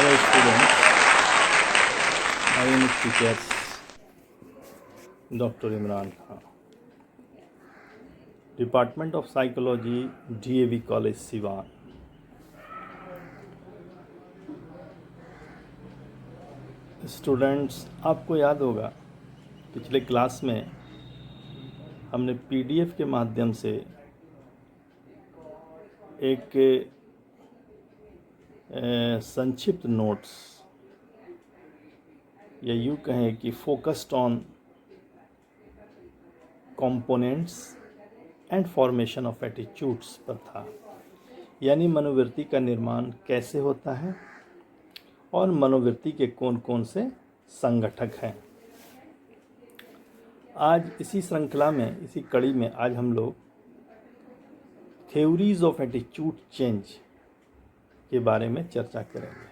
Hello students, my English teacher Dr. Imran Khan, Department of Psychology, DAV College, Siwan. Students, आपको याद होगा पिछले class में हमने PDF के माध्यम से एक संक्षिप्त नोट्स या यूँ कहें कि focused on components and formation of attitudes पर था, यानी मनोवृत्ति का निर्माण कैसे होता है और मनोवृत्ति के कौन कौन से संगठक हैं। आज इसी श्रृंखला में, इसी कड़ी में आज हम लोग थ्योरीज ऑफ एटीट्यूड चेंज के बारे में चर्चा करेंगे।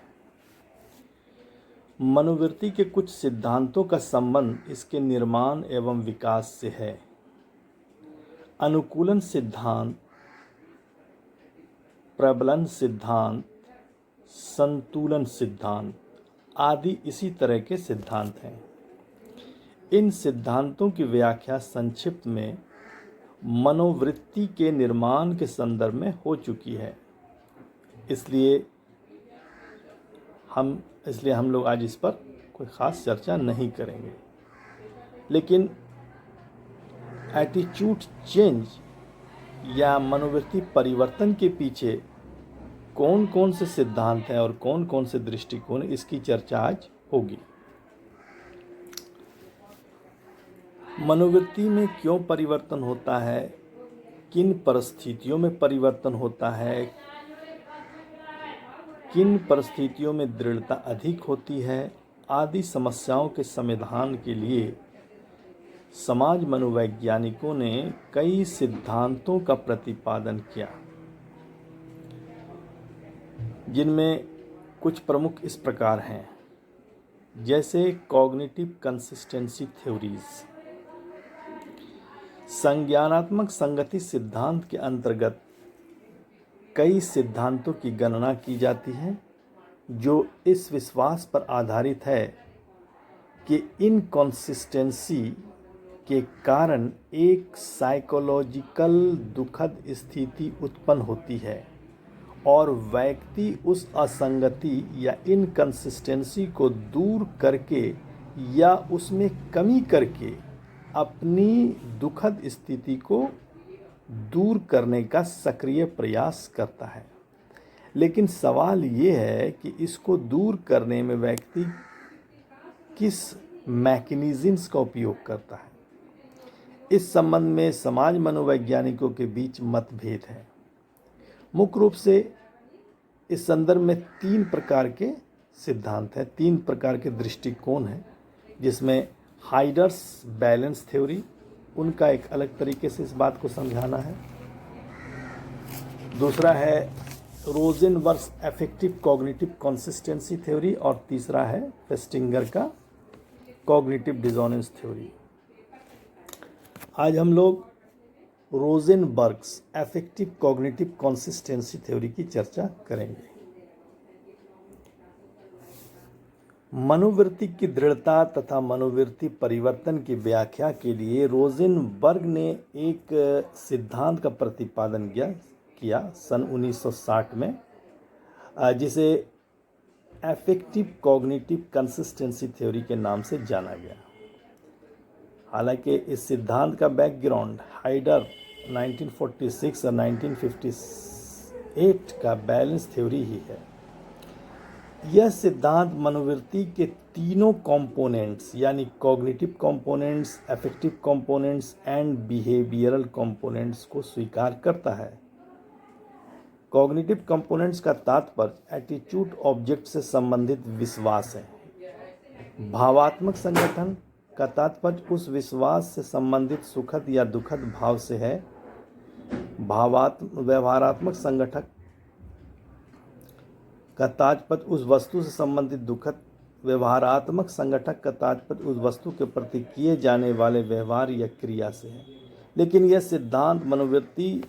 मनोवृत्ति के कुछ सिद्धांतों का संबंध इसके निर्माण एवं विकास से है। अनुकूलन सिद्धांत, प्रबलन सिद्धांत, संतुलन सिद्धांत आदि इसी तरह के सिद्धांत हैं। इन सिद्धांतों की व्याख्या संक्षिप्त में मनोवृत्ति के निर्माण के संदर्भ में हो चुकी है। इसलिए हम लोग आज इस पर कोई ख़ास चर्चा नहीं करेंगे, लेकिन एटीट्यूड चेंज या मनोवृत्ति परिवर्तन के पीछे कौन कौन से सिद्धांत हैं और कौन कौन से दृष्टिकोण, इसकी चर्चा आज होगी। मनोवृत्ति में क्यों परिवर्तन होता है, किन परिस्थितियों में परिवर्तन होता है, किन परिस्थितियों में दृढ़ता अधिक होती है आदि समस्याओं के समाधान के लिए समाज मनोवैज्ञानिकों ने कई सिद्धांतों का प्रतिपादन किया, जिनमें कुछ प्रमुख इस प्रकार हैं, जैसे कॉग्निटिव कंसिस्टेंसी थ्योरीज। संज्ञानात्मक संगति सिद्धांत के अंतर्गत कई सिद्धांतों की गणना की जाती है, जो इस विश्वास पर आधारित है कि इनकॉन्सिस्टेंसी के कारण एक साइकोलॉजिकल दुखद स्थिति उत्पन्न होती है और व्यक्ति उस असंगति या इनकंसिस्टेंसी को दूर करके या उसमें कमी करके अपनी दुखद स्थिति को दूर करने का सक्रिय प्रयास करता है। लेकिन सवाल ये है कि इसको दूर करने में व्यक्ति किस मैकेनिज़म्स का उपयोग करता है। इस संबंध में समाज मनोवैज्ञानिकों के बीच मतभेद है। मुख्य रूप से इस संदर्भ में 3 प्रकार के सिद्धांत हैं, 3 प्रकार के दृष्टिकोण हैं, जिसमें हाइडर्स बैलेंस थ्योरी, उनका एक अलग तरीके से इस बात को समझाना है। दूसरा है रोजेनबर्ग्स अफेक्टिव कॉग्निटिव कंसिस्टेंसी थ्योरी और तीसरा है फेस्टिंगर का कॉग्निटिव डिसोनेंस थ्योरी। आज हम लोग रोजेनबर्ग्स अफेक्टिव कॉग्निटिव कंसिस्टेंसी थ्योरी की चर्चा करेंगे। मनोवृत्ति की दृढ़ता तथा मनोवृत्ति परिवर्तन की व्याख्या के लिए रोजेनबर्ग ने एक सिद्धांत का प्रतिपादन किया सन 1960 में, जिसे अफेक्टिव कॉग्निटिव कंसिस्टेंसी थ्योरी के नाम से जाना गया। हालांकि इस सिद्धांत का बैकग्राउंड हाइडर 1946 और 1958 का बैलेंस थ्योरी ही है। यह सिद्धांत मनोवृत्ति के तीनों कंपोनेंट्स यानी cognitive components, affective components and behavioural components को स्वीकार करता है। कॉग्निटिव कंपोनेंट्स का तात्पर्य एटीट्यूड ऑब्जेक्ट से संबंधित विश्वास है। भावात्मक संगठन का तात्पर्य उस विश्वास से संबंधित सुखद या दुखद भाव से है। व्यवहारात्मक संगठक का तात्पर्य उस वस्तु से संबंधित दुखद, व्यवहारात्मक संगठक का तात्पर्य उस वस्तु के प्रति किए जाने वाले व्यवहार या क्रिया से है। लेकिन यह सिद्धांत मनोवृत्ति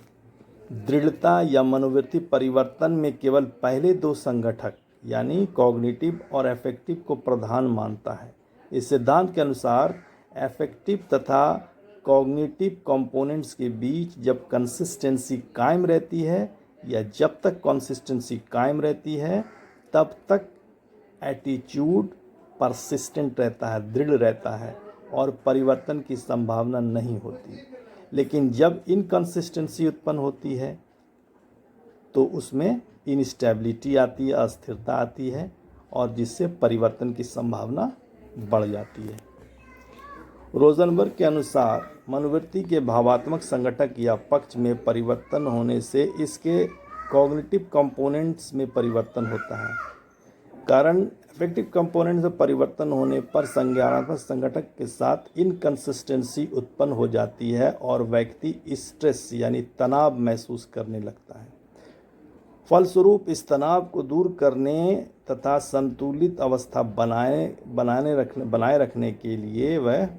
दृढ़ता या मनोवृत्ति परिवर्तन में केवल पहले 2 संगठक यानी कॉग्निटिव और अफेक्टिव को प्रधान मानता है। इस सिद्धांत के अनुसार अफेक्टिव तथा कॉग्निटिव कंपोनेंट्स के बीच जब कंसिस्टेंसी कायम रहती है या जब तक कंसिस्टेंसी कायम रहती है तब तक एटीट्यूड परसिस्टेंट रहता है, दृढ़ रहता है और परिवर्तन की संभावना नहीं होती। लेकिन जब इनकंसिस्टेंसी उत्पन्न होती है तो उसमें इनस्टेबिलिटी आती है, अस्थिरता आती है और जिससे परिवर्तन की संभावना बढ़ जाती है। रोजनबर्ग के अनुसार मनोवृत्ति के भावात्मक संगठक या पक्ष में परिवर्तन होने से इसके कॉग्निटिव कंपोनेंट्स में परिवर्तन होता है। कारण अफेक्टिव कंपोनेंट्स में परिवर्तन होने पर संज्ञानात्मक संगठक के साथ इनकंसिस्टेंसी उत्पन्न हो जाती है और व्यक्ति स्ट्रेस यानी तनाव महसूस करने लगता है। फलस्वरूप इस तनाव को दूर करने तथा संतुलित अवस्था बनाए रखने के लिए वह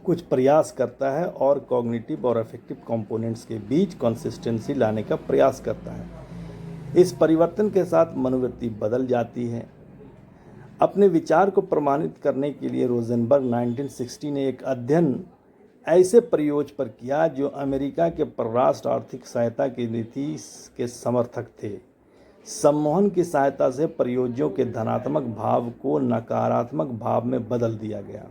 कुछ प्रयास करता है और कॉग्निटिव और अफेक्टिव कंपोनेंट्स के बीच कंसिस्टेंसी लाने का प्रयास करता है। इस परिवर्तन के साथ मनोवृत्ति बदल जाती है। अपने विचार को प्रमाणित करने के लिए रोजनबर्ग 1960 ने एक अध्ययन ऐसे प्रयोग पर किया जो अमेरिका के परराष्ट्र आर्थिक सहायता की नीति के समर्थक थे। सम्मोहन की सहायता से प्रयोजों के धनात्मक भाव को नकारात्मक भाव में बदल दिया गया।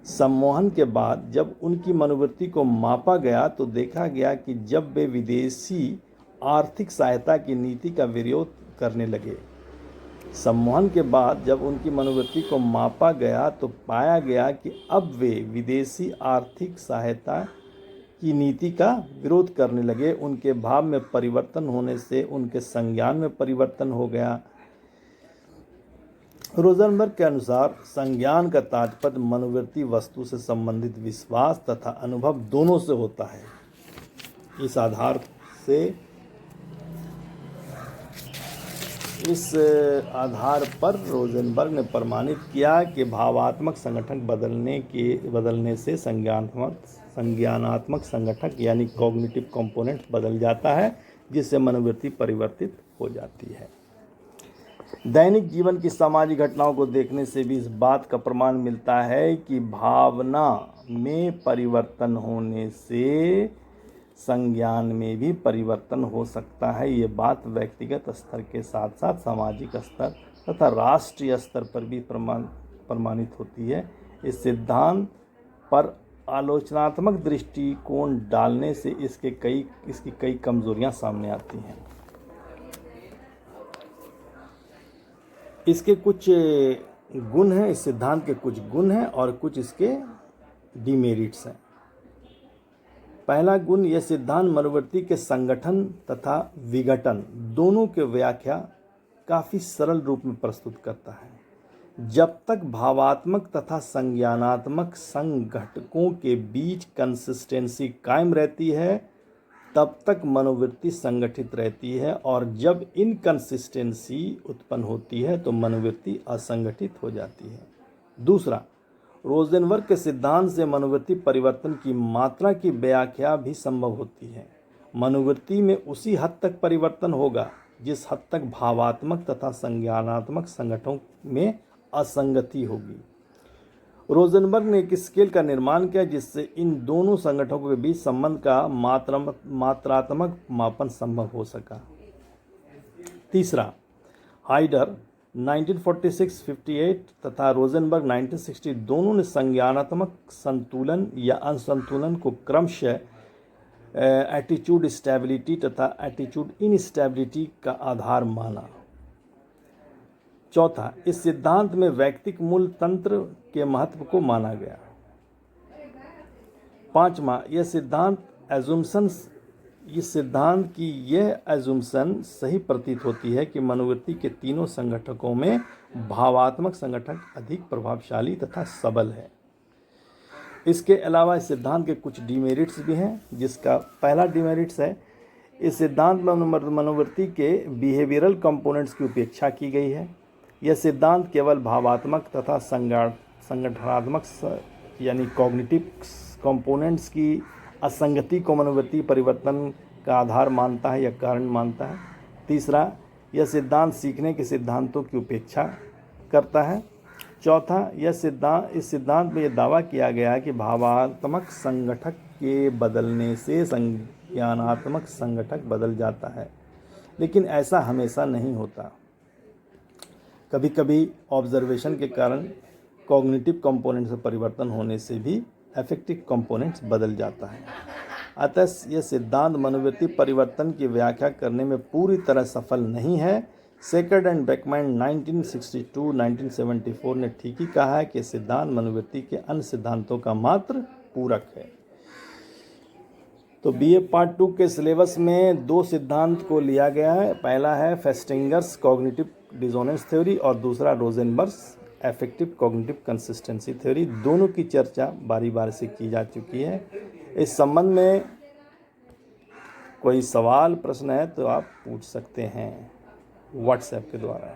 सम्मोहन के बाद जब उनकी मनोवृत्ति को मापा गया तो देखा गया कि जब वे विदेशी आर्थिक सहायता की नीति का विरोध करने लगे, सम्मोहन के बाद जब उनकी मनोवृत्ति को मापा गया तो पाया गया कि अब वे विदेशी आर्थिक सहायता की नीति का विरोध करने लगे। उनके भाव में परिवर्तन होने से उनके संज्ञान में परिवर्तन हो गया। रोजनबर्ग के अनुसार संज्ञान का तात्पर्य मनोवृत्ति वस्तु से संबंधित विश्वास तथा अनुभव दोनों से होता है। इस आधार पर रोजनबर्ग ने प्रमाणित किया कि भावात्मक संगठन बदलने से संज्ञानात्मक संगठक यानी कॉग्निटिव कंपोनेंट बदल जाता है, जिससे मनोवृत्ति परिवर्तित हो जाती है। दैनिक जीवन की सामाजिक घटनाओं को देखने से भी इस बात का प्रमाण मिलता है कि भावना में परिवर्तन होने से संज्ञान में भी परिवर्तन हो सकता है। ये बात व्यक्तिगत स्तर के साथ साथ सामाजिक स्तर तथा राष्ट्रीय स्तर पर भी प्रमाणित होती है। इस सिद्धांत पर आलोचनात्मक दृष्टिकोण डालने से इसकी कई कमजोरियां सामने आती हैं। इसके कुछ गुण हैं, इस सिद्धांत के कुछ गुण हैं और कुछ इसके डिमेरिट्स हैं। पहला गुण, यह सिद्धांत मनोवृत्ति के संगठन तथा विघटन दोनों की व्याख्या काफ़ी सरल रूप में प्रस्तुत करता है। जब तक भावात्मक तथा संज्ञानात्मक संघटकों के बीच कंसिस्टेंसी कायम रहती है तब तक मनोवृत्ति संगठित रहती है और जब इनकंसिस्टेंसी उत्पन्न होती है तो मनोवृत्ति असंगठित हो जाती है। दूसरा, रोजनबर्ग के सिद्धांत से मनोवृत्ति परिवर्तन की मात्रा की व्याख्या भी संभव होती है। मनोवृत्ति में उसी हद तक परिवर्तन होगा जिस हद तक भावात्मक तथा संज्ञानात्मक संगठनों में असंगति होगी। रोजनबर्ग ने एक स्केल का निर्माण किया जिससे इन दोनों संगठनों के बीच संबंध का मात्रात्मक मापन संभव हो सका। तीसरा, हाइडर 1946-58 तथा रोजनबर्ग 1960 दोनों ने संज्ञानात्मक संतुलन या असंतुलन को क्रमशः एटीट्यूड स्टेबिलिटी तथा एटीट्यूड इनस्टेबिलिटी का आधार माना। चौथा, इस सिद्धांत में वैयक्तिक मूल तंत्र के महत्व को माना गया। पांचवा, यह सिद्धांत की यह एजुम्सन सही प्रतीत होती है कि मनोवृत्ति के तीनों संगठकों में भावात्मक संगठक अधिक प्रभावशाली तथा सबल है। इसके अलावा इस सिद्धांत के कुछ डिमेरिट्स भी हैं, जिसका पहला डिमेरिट्स है, इस सिद्धांत में मनोवृत्ति के बिहेवियरल कंपोनेंट्स की उपेक्षा की गई है। यह सिद्धांत केवल भावात्मक तथा संगठनात्मक यानी कॉग्निटिव कंपोनेंट्स की असंगति को मनोवृत्ति परिवर्तन का आधार मानता है या कारण मानता है। तीसरा, यह सिद्धांत सीखने के सिद्धांतों की उपेक्षा करता है। चौथा, इस सिद्धांत में यह दावा किया गया है कि भावात्मक संगठक के बदलने से संज्ञानात्मक संगठक बदल जाता है, लेकिन ऐसा हमेशा नहीं होता। कभी कभी ऑब्जर्वेशन के कारण कॉग्निटिव कंपोनेंट्स में परिवर्तन होने से भी अफेक्टिव कंपोनेंट्स बदल जाता है। अतः यह सिद्धांत मनोवृत्ति परिवर्तन की व्याख्या करने में पूरी तरह सफल नहीं है। सेकर्ड एंड बेकमैन 1962-1974 ने ठीक ही कहा है कि सिद्धांत मनोवृत्ति के अन्य सिद्धांतों का मात्र पूरक है। तो बीए पार्ट 2 के सिलेबस में 2 सिद्धांत को लिया गया है। पहला है फेस्टिंगर्स कॉग्निटिव डिसोनेंस थ्योरी और दूसरा रोजेनबर्ग्स एफेक्टिव कॉग्निटिव कंसिस्टेंसी थ्योरी। दोनों की चर्चा बारी बारी से की जा चुकी है। इस संबंध में कोई सवाल प्रश्न है तो आप पूछ सकते हैं व्हाट्सएप के द्वारा।